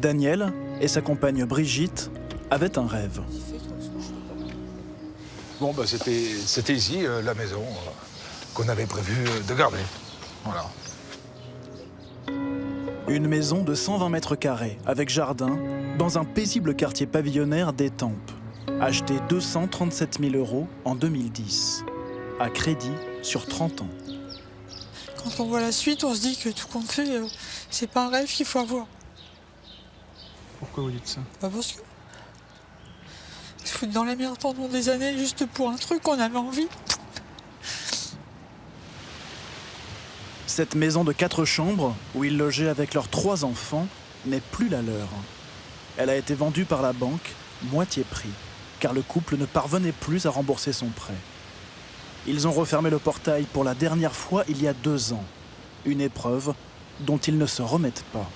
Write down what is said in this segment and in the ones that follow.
Daniel et sa compagne Brigitte avaient un rêve. Bon, bah, c'était ici, la maison qu'on avait prévu de garder. Voilà. Une maison de 120 mètres carrés, avec jardin, dans un paisible quartier pavillonnaire d'Étampes, achetée 237 000 € en 2010, à crédit sur 30 ans. Quand on voit la suite, on se dit que tout compte fait, c'est pas un rêve qu'il faut avoir. Pourquoi vous dites ça? Bah parce que se foutre dans la merde pendant des années juste pour un truc qu'on avait envie. Cette maison de 4 chambres, où ils logeaient avec leurs 3 enfants, n'est plus la leur. Elle a été vendue par la banque, moitié prix, car le couple ne parvenait plus à rembourser son prêt. Ils ont refermé le portail pour la dernière fois il y a 2 ans. Une épreuve dont ils ne se remettent pas.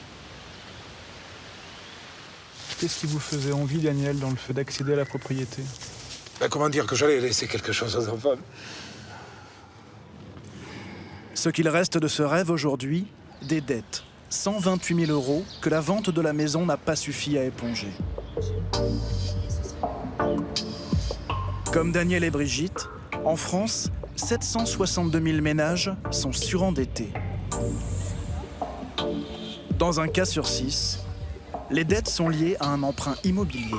Qu'est-ce qui vous faisait envie, Daniel, dans le fait d'accéder à la propriété? Ben, comment dire que j'allais laisser quelque chose aux enfants? Ce qu'il reste de ce rêve aujourd'hui, des dettes. 128 000 € que la vente de la maison n'a pas suffi à éponger. Comme Daniel et Brigitte, en France, 762 000 ménages sont surendettés. Dans un cas sur 6, les dettes sont liées à un emprunt immobilier.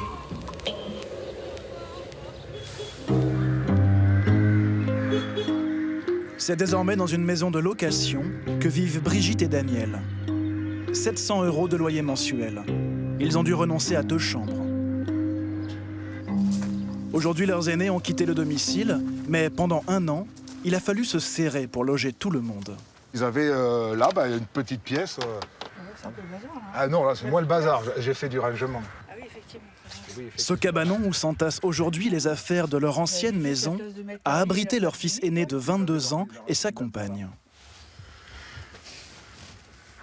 C'est désormais dans une maison de location que vivent Brigitte et Daniel. 700 € de loyer mensuel. Ils ont dû renoncer à 2 chambres. Aujourd'hui, leurs aînés ont quitté le domicile, mais pendant 1 an, il a fallu se serrer pour loger tout le monde. Ils avaient là une petite pièce. C'est un peu le bazar, là. Ah non, là c'est moi le bazar, j'ai fait du rangement. Ah oui, effectivement. Ce cabanon où s'entassent aujourd'hui les affaires de leur ancienne maison a abrité leur fils aîné de 22 ans et sa compagne.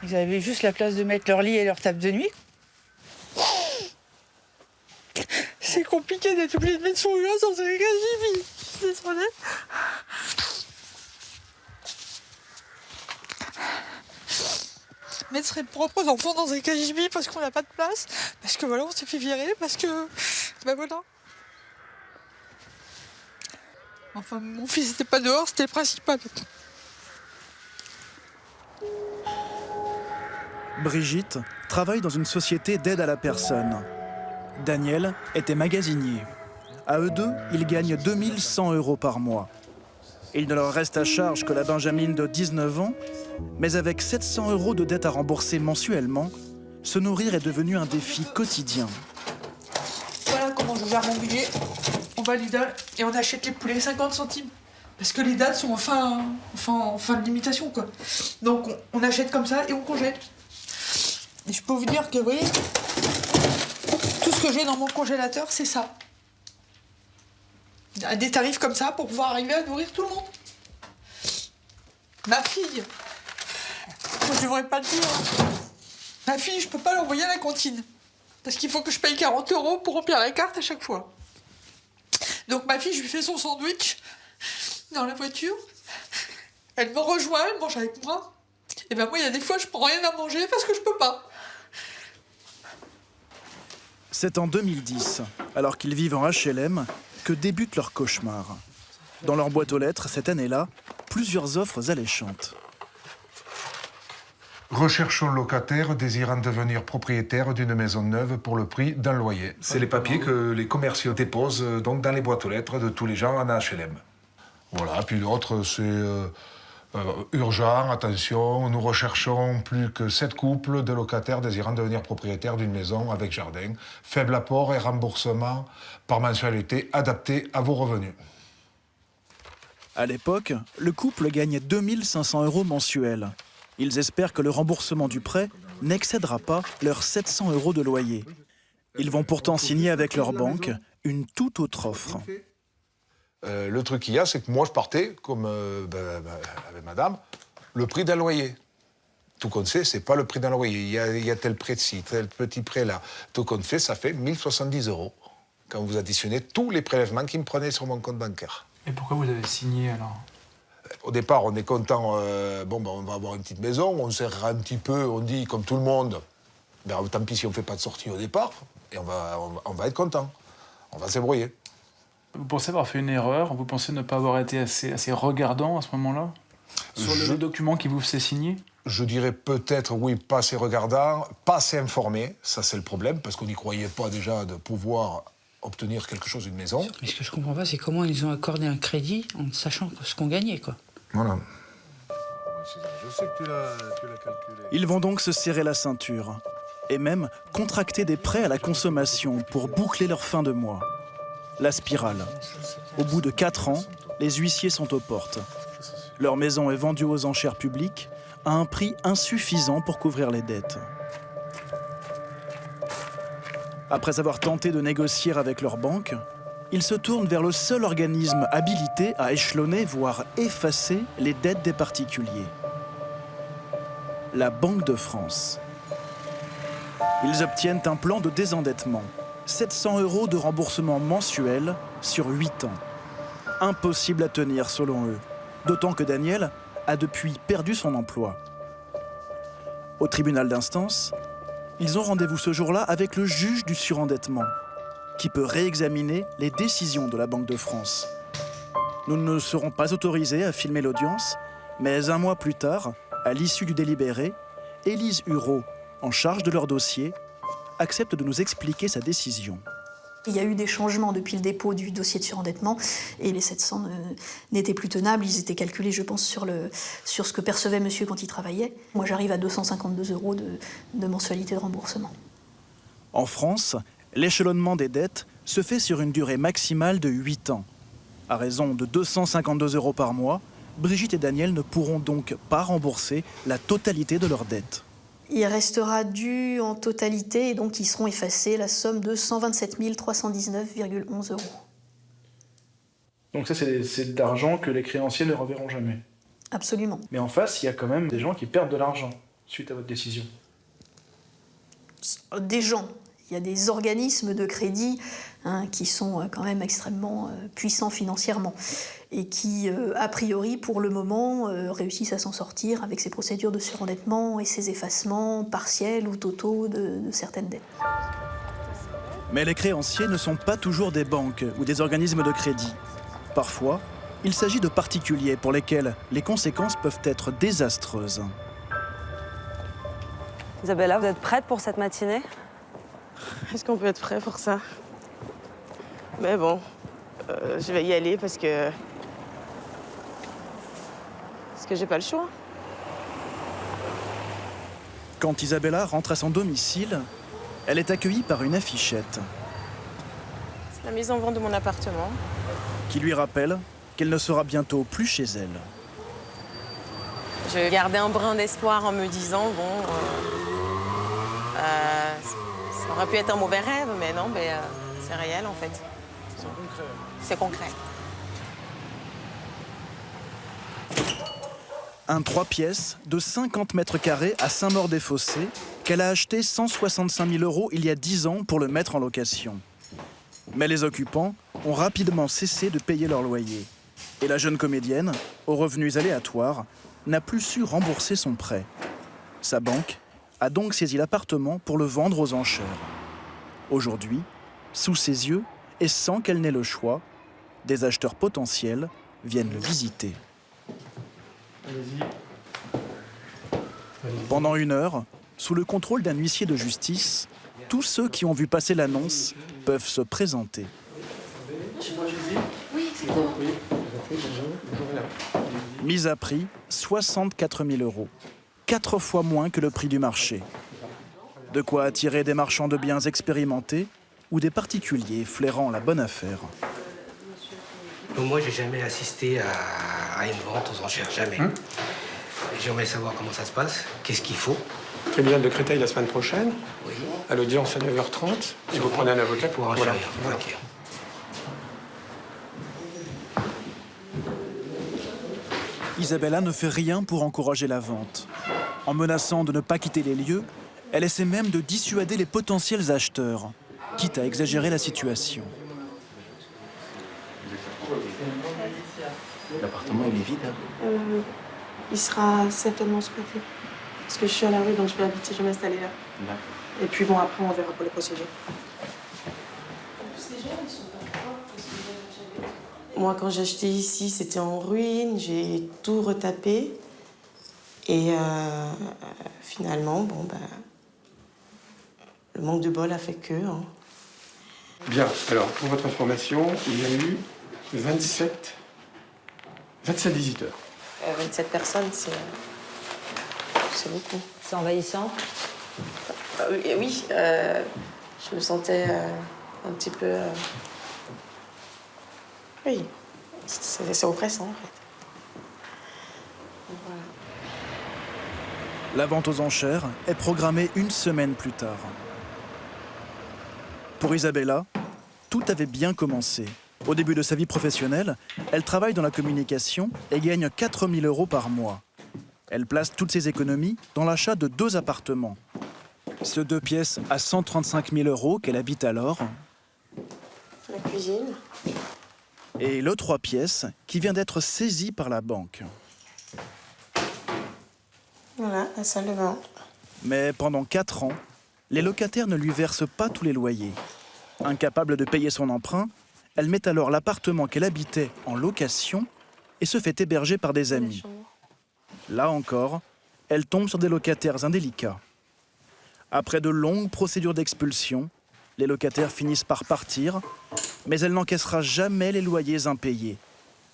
Ils avaient juste la place de mettre leur lit et leur table de nuit. C'est compliqué d'être obligé de mettre son gosse dans un cagibi. Je suis désolée. Mettre ses propres enfants dans un cagibi parce qu'on n'a pas de place, parce que voilà, on s'est fait virer, parce que. Ben voilà. Enfin, mon fils n'était pas dehors, c'était le principal. Brigitte travaille dans une société d'aide à la personne. Daniel était magasinier. À eux deux, ils gagnent 2 100 € par mois. Il ne leur reste à charge que la Benjamine de 19 ans, mais avec 700 € de dettes à rembourser mensuellement, se nourrir est devenu un défi quotidien. Voilà comment je gère mon budget. On va à Lidl et on achète les poulets 50 centimes. Parce que les dates sont en fin de limitation, quoi. Donc on achète comme ça et on congèle. Et je peux vous dire que, vous voyez, tout ce que j'ai dans mon congélateur, c'est ça. À des tarifs comme ça pour pouvoir arriver à nourrir tout le monde. Ma fille, je devrais pas le dire. Ma fille, je peux pas l'envoyer à la cantine. Parce qu'il faut que je paye 40 € pour remplir la carte à chaque fois. Donc ma fille, je lui fais son sandwich dans la voiture. Elle me rejoint, elle mange avec moi. Et ben moi, il y a des fois, je prends rien à manger parce que je peux pas. C'est en 2010, alors qu'ils vivent en HLM, que débute leur cauchemar. Dans leur boîte aux lettres, cette année-là, plusieurs offres alléchantes. Recherchons locataire désirant devenir propriétaire d'une maison neuve pour le prix d'un loyer. C'est les papiers que les commerciaux déposent donc dans les boîtes aux lettres de tous les gens en HLM. Voilà, puis l'autre c'est urgent, attention, nous recherchons plus que 7 couples de locataires désirant devenir propriétaires d'une maison avec jardin. Faible apport et remboursement par mensualité adapté à vos revenus. À l'époque, le couple gagne 2 500 € mensuels. Ils espèrent que le remboursement du prêt n'excédera pas leurs 700 € de loyer. Ils vont pourtant signer avec leur banque une toute autre offre. Le truc qu'il y a, c'est que moi, je partais, comme avec madame, le prix d'un loyer. Tout compte fait, c'est pas le prix d'un loyer. Il y a tel prêt de ci, tel petit prêt là. Tout compte fait, ça fait 1 070 € quand vous additionnez tous les prélèvements qu'ils me prenaient sur mon compte bancaire. Et pourquoi vous avez signé alors? Au départ, on est content, on va avoir une petite maison, on serre un petit peu, on dit, comme tout le monde, Ben, tant pis si on ne fait pas de sortie au départ, et on va être content. On va s'ébrouiller. Vous pensez avoir fait une erreur? Vous pensez ne pas avoir été assez regardant à ce moment-là? Sur le document qui vous fait signer? Je dirais peut-être, oui, pas assez regardant, pas assez informé. Ça, c'est le problème, parce qu'on n'y croyait pas déjà de pouvoir obtenir quelque chose d'une maison. Mais ce que je comprends pas, c'est comment ils ont accordé un crédit en sachant ce qu'on gagnait, quoi. Voilà. Je sais que tu l'as calculé. Ils vont donc se serrer la ceinture et même contracter des prêts à la consommation pour boucler leur fin de mois. La spirale. Au bout de 4 ans, les huissiers sont aux portes. Leur maison est vendue aux enchères publiques à un prix insuffisant pour couvrir les dettes. Après avoir tenté de négocier avec leur banque, ils se tournent vers le seul organisme habilité à échelonner, voire effacer les dettes des particuliers. La Banque de France. Ils obtiennent un plan de désendettement. 700 € de remboursement mensuel sur 8 ans. Impossible à tenir selon eux. D'autant que Daniel a depuis perdu son emploi. Au tribunal d'instance, ils ont rendez-vous ce jour-là avec le juge du surendettement, qui peut réexaminer les décisions de la Banque de France. Nous ne serons pas autorisés à filmer l'audience, mais un mois plus tard, à l'issue du délibéré, Élise Hureau, en charge de leur dossier, accepte de nous expliquer sa décision. Il y a eu des changements depuis le dépôt du dossier de surendettement et les 700 n'étaient plus tenables. Ils étaient calculés, je pense, sur ce que percevait monsieur quand il travaillait. Moi, j'arrive à 252 € de mensualité de remboursement. En France, l'échelonnement des dettes se fait sur une durée maximale de 8 ans. À raison de 252 € par mois, Brigitte et Daniel ne pourront donc pas rembourser la totalité de leurs dettes. Il restera dû en totalité, et donc ils seront effacés, la somme de 127 319,11 €. Donc ça, c'est de l'argent que les créanciers ne reverront jamais. Absolument. Mais en face, il y a quand même des gens qui perdent de l'argent suite à votre décision. Des gens. Il y a des organismes de crédit qui sont quand même extrêmement puissants financièrement et qui, a priori, pour le moment, réussissent à s'en sortir avec ces procédures de surendettement et ces effacements partiels ou totaux de certaines dettes. Mais les créanciers ne sont pas toujours des banques ou des organismes de crédit. Parfois, il s'agit de particuliers pour lesquels les conséquences peuvent être désastreuses. Isabella, vous êtes prête pour cette matinée? Est-ce qu'on peut être prêt pour ça? Mais bon, je vais y aller parce que j'ai pas le choix. Quand Isabella rentre à son domicile, elle est accueillie par une affichette C'est la mise en vente de mon appartement. qui lui rappelle qu'elle ne sera bientôt plus chez elle. Je gardais un brin d'espoir en me disant, bon, ça aurait pu être un mauvais rêve, mais non, c'est réel en fait. C'est concret. Un 3 pièces de 50 mètres carrés à Saint-Maur-des-Fossés qu'elle a acheté 165 000 € il y a 10 ans pour le mettre en location. Mais les occupants ont rapidement cessé de payer leur loyer. Et la jeune comédienne, aux revenus aléatoires, n'a plus su rembourser son prêt. Sa banque a donc saisi l'appartement pour le vendre aux enchères. Aujourd'hui, sous ses yeux et sans qu'elle n'ait le choix, des acheteurs potentiels viennent le visiter. Pendant 1 heure, sous le contrôle d'un huissier de justice, tous ceux qui ont vu passer l'annonce peuvent se présenter. Mise à prix, 64 000 €, 4 fois moins que le prix du marché. De quoi attirer des marchands de biens expérimentés ou des particuliers flairant la bonne affaire. Donc moi, j'ai jamais assisté à une vente aux enchères, jamais. J'aimerais savoir comment ça se passe, qu'est-ce qu'il faut. Tribunal de Créteil la semaine prochaine, Oui. à l'audience à 9h30, si vous prenez un avocat Pour voilà. enchérir. Ok. Isabella ne fait rien pour encourager la vente. En menaçant de ne pas quitter les lieux, elle essaie même de dissuader les potentiels acheteurs, quitte à exagérer la situation. L'appartement, il est vide. Il sera certainement squatté. Parce que je suis à la rue, donc je vais m'installer là. Et puis bon, après, on verra pour les procédures. Moi, quand j'ai acheté ici, c'était en ruine. J'ai tout retapé. Et finalement, bon, ben, le manque de bol a fait que. Hein. Bien, alors pour votre information, il y a eu 27 visiteurs. 27 personnes, c'est beaucoup. C'est envahissant? Oui, je me sentais un petit peu... Oui, c'est oppressant en fait. Voilà. La vente aux enchères est programmée une semaine plus tard. Pour Isabella, tout avait bien commencé. Au début de sa vie professionnelle, elle travaille dans la communication et gagne 4 000 € par mois. Elle place toutes ses économies dans l'achat de 2 appartements. Ce 2 pièces à 135 000 € qu'elle habite alors. La cuisine. Et le 3 pièces qui vient d'être saisi par la banque. Voilà, la salle de bain. Mais pendant 4 ans, les locataires ne lui versent pas tous les loyers. Incapable de payer son emprunt, elle met alors l'appartement qu'elle habitait en location et se fait héberger par des amis. Là encore, elle tombe sur des locataires indélicats. Après de longues procédures d'expulsion, les locataires finissent par partir, mais elle n'encaissera jamais les loyers impayés.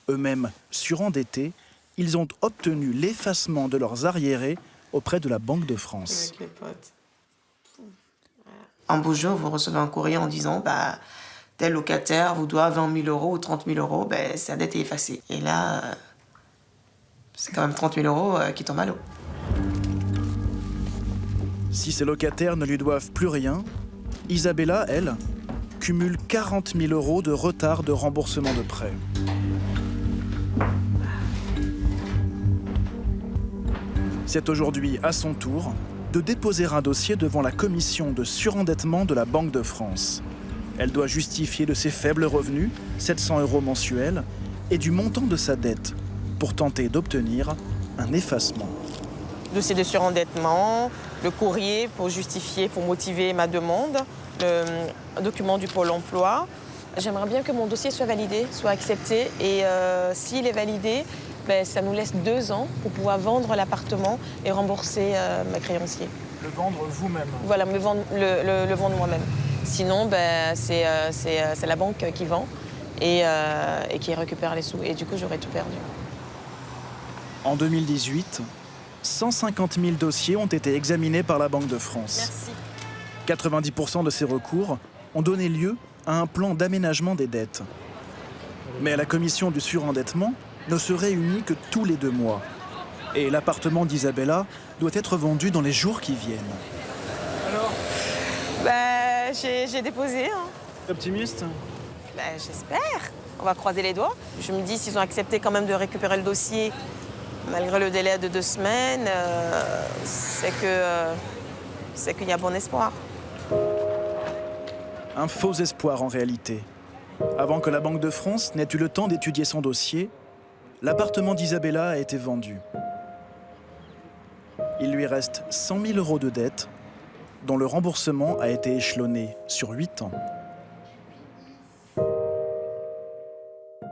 Eux-mêmes surendettés, ils ont obtenu l'effacement de leurs arriérés auprès de la Banque de France. Avec les potes. Un beau jour, vous recevez un courrier en disant bah, tel locataire vous doit 20 000 € ou 30 000 €, ben, sa dette est effacée. Et là, c'est quand même 30 000 € qui tombent à l'eau. Si ces locataires ne lui doivent plus rien, Isabella, elle, cumule 40 000 € de retard de remboursement de prêt. C'est aujourd'hui à son tour de déposer un dossier devant la commission de surendettement de la Banque de France. Elle doit justifier de ses faibles revenus, 700 € mensuels, et du montant de sa dette pour tenter d'obtenir un effacement. Dossier de surendettement, le courrier pour justifier, pour motiver ma demande, un document du Pôle emploi. J'aimerais bien que mon dossier soit validé, soit accepté. Et s'il est validé, ben, ça nous laisse 2 ans pour pouvoir vendre l'appartement et rembourser mes créanciers. Le vendre vous-même? Voilà, le vendre moi-même. Sinon, ben, c'est la banque qui vend et qui récupère les sous. Et du coup, j'aurais tout perdu. En 2018, 150 000 dossiers ont été examinés par la Banque de France. Merci. 90% de ces recours ont donné lieu à un plan d'aménagement des dettes. Mais la commission du surendettement ne se réunit que tous les 2 mois. Et l'appartement d'Isabella doit être vendu dans les jours qui viennent. Alors, Ben, j'ai déposé. Hein. Optimiste? Ben, j'espère. On va croiser les doigts. Je me dis, s'ils ont accepté quand même de récupérer le dossier, malgré le délai de 2 semaines, c'est qu'il y a bon espoir. Un faux espoir en réalité. Avant que la Banque de France n'ait eu le temps d'étudier son dossier, l'appartement d'Isabella a été vendu. Il lui reste 100 000 € de dette, dont le remboursement a été échelonné sur 8 ans.